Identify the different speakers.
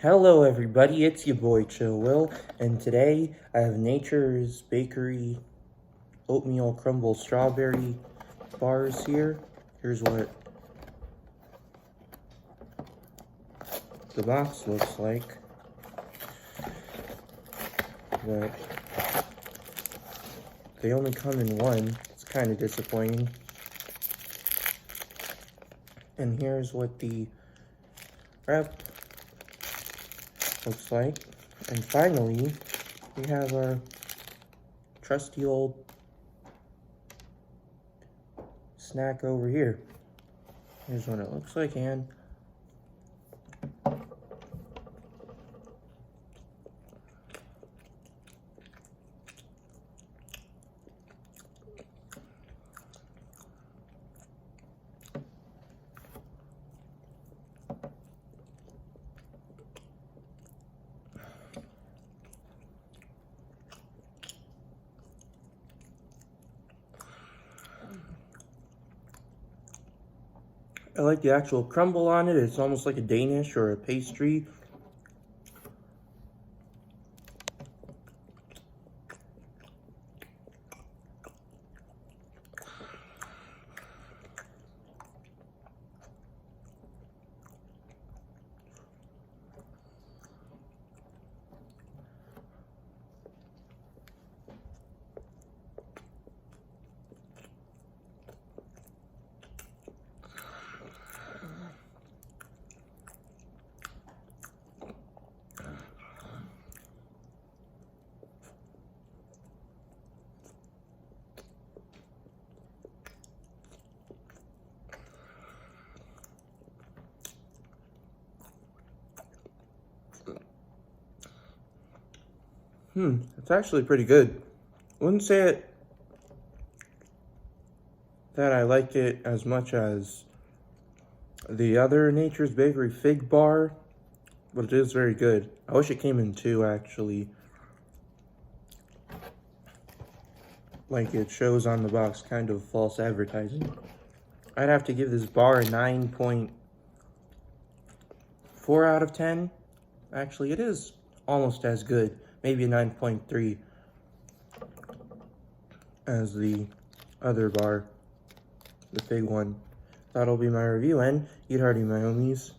Speaker 1: Hello everybody, it's your boy Chill Will, and today I have Nature's Bakery Oatmeal Crumble Strawberry bars here. Here's what the box looks like, but they only come in one. It's kind of disappointing. And here's what the wrap looks like. And finally, we have our trusty old snack over here. Here's what it looks like, and I like the actual crumble on it. It's almost like a Danish or a pastry. It's actually pretty good. Wouldn't say it that I like it as much as the other Nature's Bakery fig bar, but it is very good. I wish it came in two, actually, like it shows on the box, kind of false advertising. I'd have to give this bar a 9.4 out of 10. Actually, it is almost as good, maybe a 9.3 as the other bar, the fig one. That'll be my review, and eat hearty, my homies.